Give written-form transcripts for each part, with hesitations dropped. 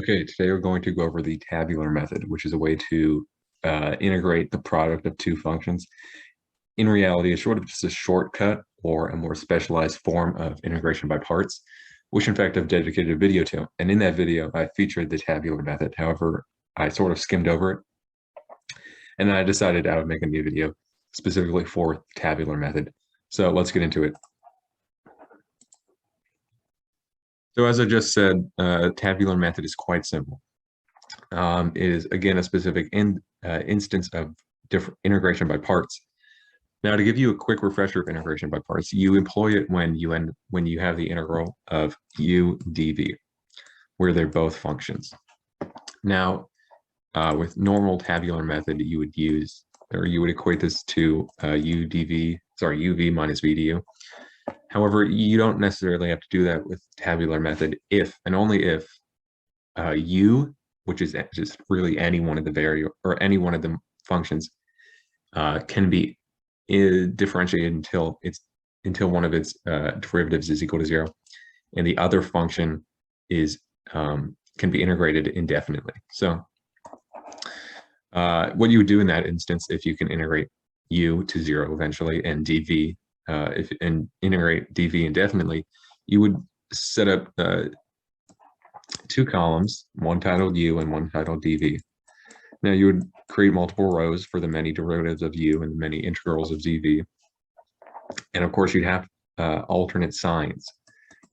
Okay, today we're going to go over the tabular method, which is a way to integrate the product of two functions. In reality, it's sort of just a shortcut or a more specialized form of integration by parts, which in fact I've dedicated a video to. And in that video, I featured the tabular method. However, I sort of skimmed over it, and then I decided I would make a new video specifically for the tabular method. So let's get into it. So as I just said, tabular method is quite simple. It is, again, a specific instance of different integration by parts. Now, to give you a quick refresher of integration by parts, you employ it when you have the integral of u dv, where they're both functions. Now, with normal tabular method, you would use, or you would equate this to uv minus v du. However, you don't necessarily have to do that with tabular method if and only if u, which is just really any one of the variable or any one of the functions, can be differentiated until one of its derivatives is equal to 0, and the other function is can be integrated indefinitely. So what you would do in that instance, if you can integrate u to 0 eventually and dv and integrate dv indefinitely, you would set up two columns, one titled u and one titled dv. Now you would create multiple rows for the many derivatives of u and the many integrals of dv. And of course you'd have alternate signs,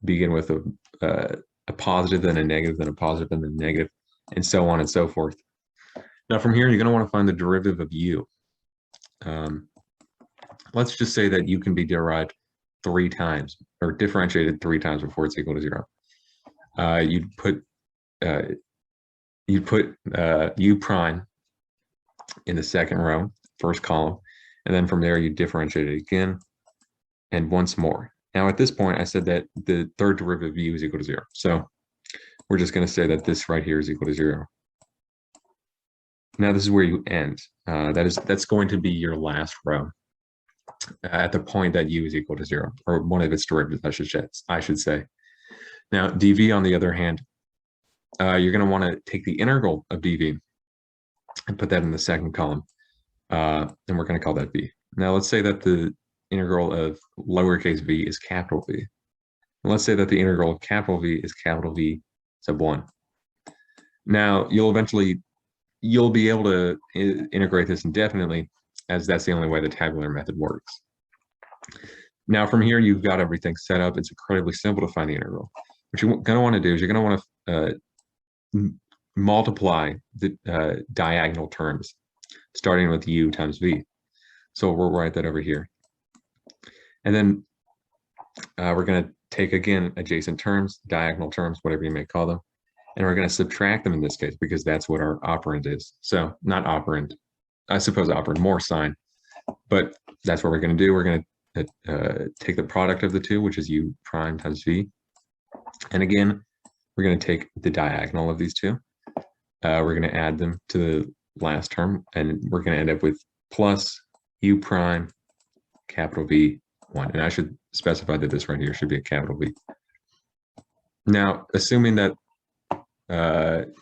begin with a positive, then a negative, then a positive, then a negative, and so on and so forth. Now from here, you're going to want to find the derivative of u. Let's just say that u can be derived 3 times or differentiated 3 times before it's equal to 0. You'd put u prime in the second row, first column, and then from there you differentiate it again and once more. Now at this point, I said that the third derivative of u is equal to 0. So we're just going to say that this right here is equal to 0. Now this is where you end. That's going to be your last row at the point that u is equal to 0, or one of its derivatives, I should say. Now dv, on the other hand, you're going to want to take the integral of dv and put that in the second column, and we're going to call that v. Now let's say that the integral of lowercase v is capital V. And let's say that the integral of capital V is capital V sub 1. Now you'll be able to integrate this indefinitely, as that's the only way the tabular method works. Now from here, you've got everything set up. It's incredibly simple to find the integral. What you're going to want to do is you're going to want to multiply the diagonal terms, starting with u times v. So we'll write that over here. And then we're going to take, again, adjacent terms, diagonal terms, whatever you may call them, and we're going to subtract them in this case because that's what our operand is. So not operand, I suppose operand, more sign, but that's what we're going to do. We're going to take the product of the two, which is u prime times v. And again, we're going to take the diagonal of these two. We're going to add them to the last term, and we're going to end up with plus u prime capital V 1. And I should specify that this right here should be a capital V. Now, assuming that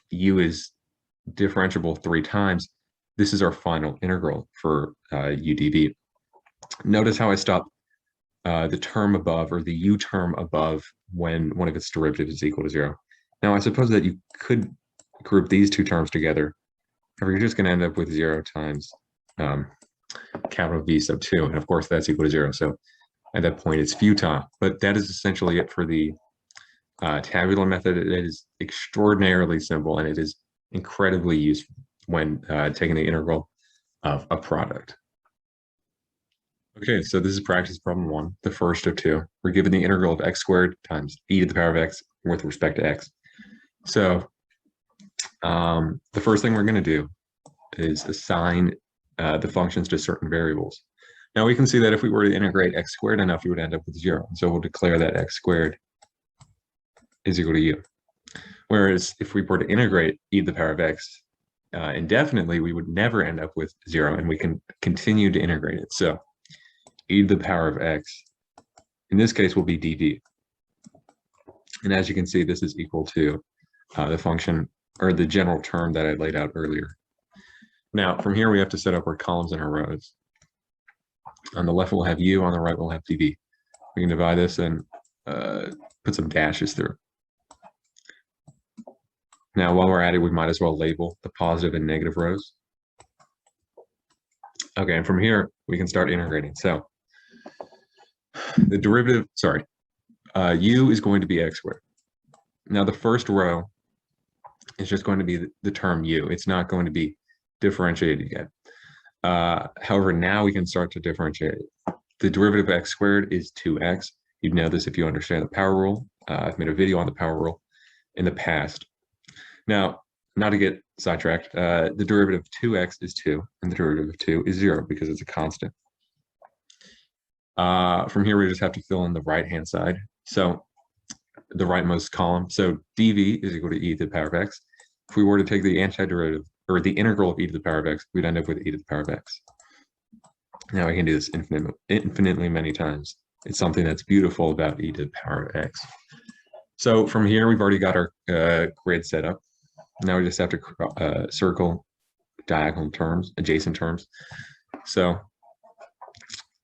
u is differentiable 3 times, this is our final integral for u dv. Notice how I stopped the term above, or the u term above, when one of its derivatives is equal to 0. Now, I suppose that you could group these two terms together, or you're just going to end up with 0 times capital V sub 2. And of course, that's equal to 0. So at that point, it's futile. But that is essentially it for the tabular method. It is extraordinarily simple, and it is incredibly useful when taking the integral of a product. Okay, so this is practice problem 1, the first of 2. We're given the integral of x squared times e to the power of x with respect to x. So the first thing we're going to do is assign the functions to certain variables. Now we can see that if we were to integrate x squared enough, we would end up with 0. So we'll declare that x squared is equal to u. Whereas if we were to integrate e to the power of x indefinitely, we would never end up with 0, and we can continue to integrate it. So e to the power of x, in this case, will be dv. And as you can see, this is equal to the function or the general term that I laid out earlier. Now, from here, we have to set up our columns and our rows. On the left, we'll have u. On the right, we'll have dv. We can divide this and put some dashes through. Now, while we're at it, we might as well label the positive and negative rows. Okay, and from here, we can start integrating. So the derivative, u is going to be x squared. Now, the first row is just going to be the term u. It's not going to be differentiated yet. However, now we can start to differentiate it. The derivative of x squared is 2x. You'd know this if you understand the power rule. I've made a video on the power rule in the past. Now, not to get sidetracked, the derivative of 2x is 2, and the derivative of 2 is 0 because it's a constant. From here, we just have to fill in the right-hand side. So the rightmost column. So dv is equal to e to the power of x. If we were to take the antiderivative, or the integral of e to the power of x, we'd end up with e to the power of x. Now we can do this infinitely many times. It's something that's beautiful about e to the power of x. So from here, we've already got our grid set up. Now we just have to circle diagonal terms, adjacent terms. So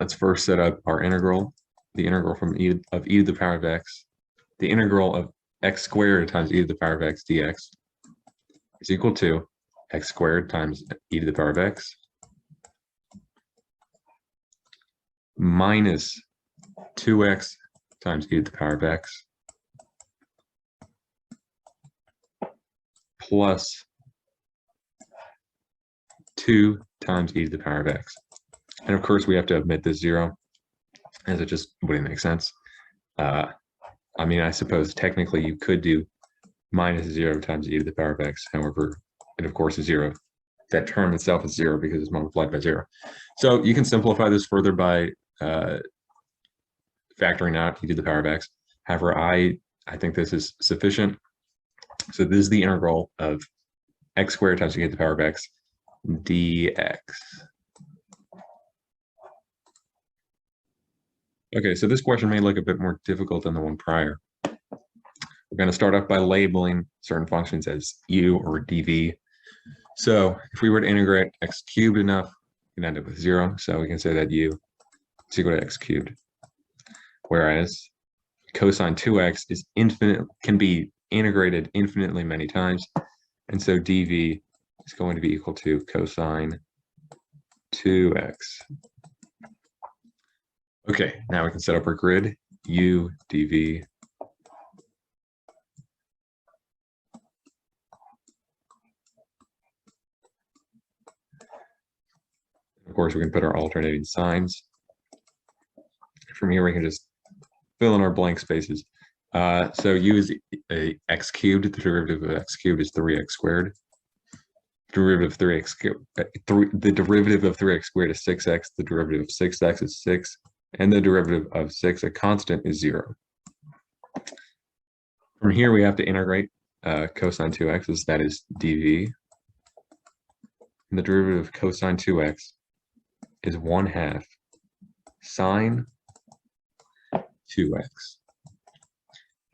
let's first set up our integral, the integral from e to the power of x, the integral of x squared times e to the power of x dx is equal to x squared times e to the power of x minus 2x times e to the power of x plus 2 times e to the power of x. And of course, we have to omit this 0, as it just wouldn't make sense. I mean, I suppose technically you could do minus 0 times e to the power of x. However, it of course is 0. That term itself is 0 because it's multiplied by 0. So you can simplify this further by factoring out e to the power of x. However, I think this is sufficient. So this is the integral of x squared times e to the power of x dx. Okay, so this question may look a bit more difficult than the one prior. We're going to start off by labeling certain functions as u or dv. So if we were to integrate x cubed enough, we'd end up with 0. So we can say that u is equal to x cubed. Whereas cosine 2x is infinite, can be integrated infinitely many times. And so dv is going to be equal to cosine 2x. Okay, now we can set up our grid, u dv. Of course, we can put our alternating signs. From here, we can just fill in our blank spaces. So u is a x cubed. The derivative of x cubed is 3x squared. Derivative of 3x cubed, the derivative of 3x squared is 6x. The derivative of 6x is 6. And the derivative of 6, a constant, is 0. From here, we have to integrate cosine 2x, that is dv. And the derivative of cosine 2x is 1/2 sine 2x.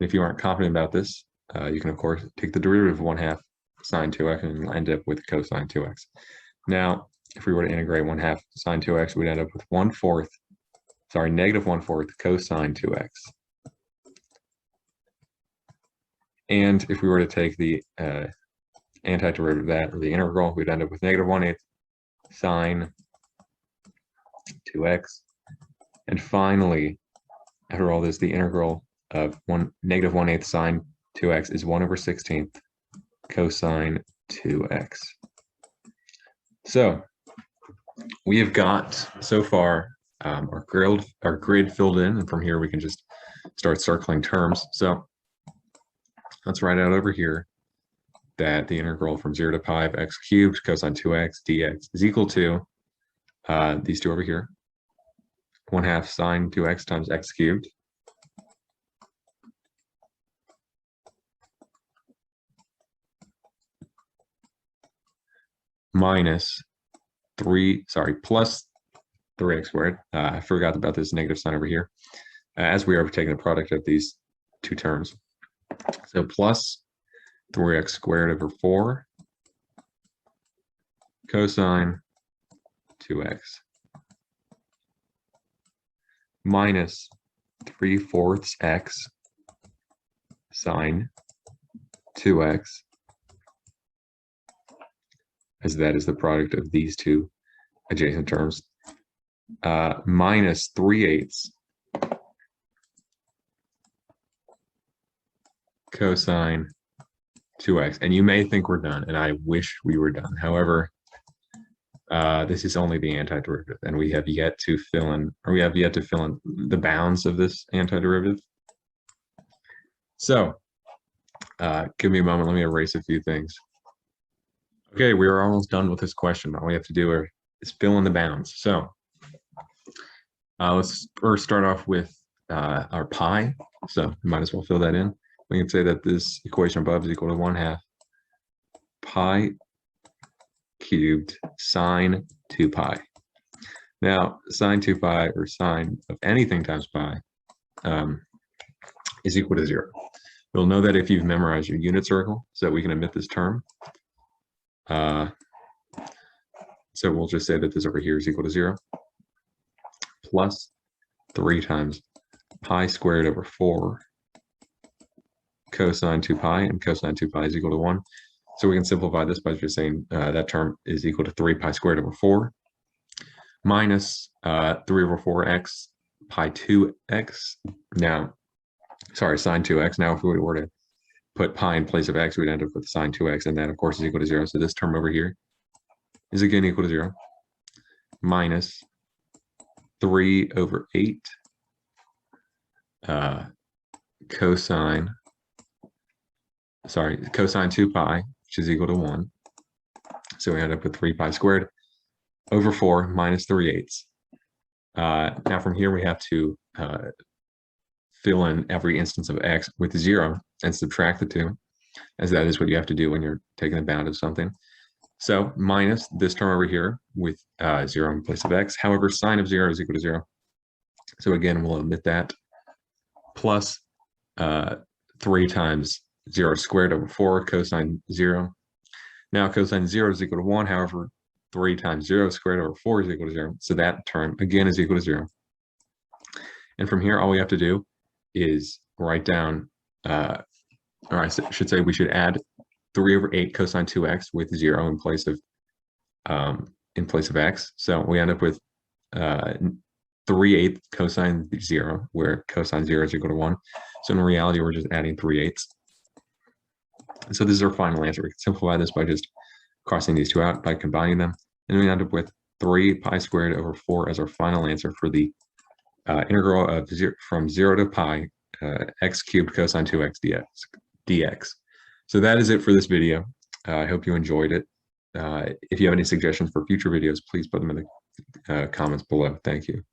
And if you aren't confident about this, you can, of course, take the derivative of 1/2 sine 2x and end up with cosine 2x. Now, if we were to integrate 1/2 sine 2x, we'd end up with negative 1/4 cosine 2x. And if we were to take the antiderivative of that, or the integral, we'd end up with negative 1/8 sine 2x. And finally, after all this, the integral of negative 1/8 sine 2x is 1/16 cosine 2x. So we have got, so far, our grid filled in, and from here we can just start circling terms. So let's write out over here that the integral from 0 to pi of x cubed cosine 2x dx is equal to these two over here, 1/2 sine 2x times x cubed minus plus 3x squared. I forgot about this negative sign over here, as we are taking the product of these two terms. So plus 3x squared over 4 cosine 2x minus 3/4 x sine 2x, as that is the product of these two adjacent terms, minus 3/8 cosine 2x. And you may think we're done, and I wish we were done. However, this is only the antiderivative, and we have yet to fill in the bounds of this antiderivative. So give me a moment. Let me erase a few things. Okay, we are almost done with this question. All we have to do is fill in the bounds. So let's first start off with our pi. So we might as well fill that in. We can say that this equation above is equal to 1/2 pi cubed sine 2 pi. Now, sine 2 pi, or sine of anything times pi, is equal to 0. You'll know that if you've memorized your unit circle, so that we can omit this term. So we'll just say that this over here is equal to 0, plus 3 times pi squared over 4 cosine 2 pi, and cosine 2 pi is equal to 1. So we can simplify this by just saying that term is equal to 3 pi squared over 4 minus 3 over 4x pi 2x. Now, sorry, sine 2x. Now, if we were to put pi in place of x, we'd end up with sine 2x, and that, of course, is equal to 0. So this term over here is again equal to 0, minus 3 over 8 cosine 2 pi, which is equal to 1. So we end up with 3 pi squared over 4 minus 3/8. Now from here we have to fill in every instance of x with 0 and subtract the 2, as that is what you have to do when you're taking the bound of something. So minus this term over here with 0 in place of x. However, sine of 0 is equal to 0. So again, we'll omit that, plus 3 times 0 squared over 4 cosine 0. Now cosine 0 is equal to 1. However, 3 times 0 squared over 4 is equal to 0. So that term again is equal to 0. And from here, all we have to do is write down, or I should say we should add 3 over 8 cosine 2x with 0 in place of x. So we end up with 3/8 cosine 0, where cosine 0 is equal to 1. So in reality, we're just adding 3/8. So this is our final answer. We can simplify this by just crossing these two out, by combining them. And we end up with 3 pi squared over 4 as our final answer for the integral of from 0 to pi x cubed cosine 2x dx. So that is it for this video. I hope you enjoyed it. If you have any suggestions for future videos, please put them in the comments below. Thank you.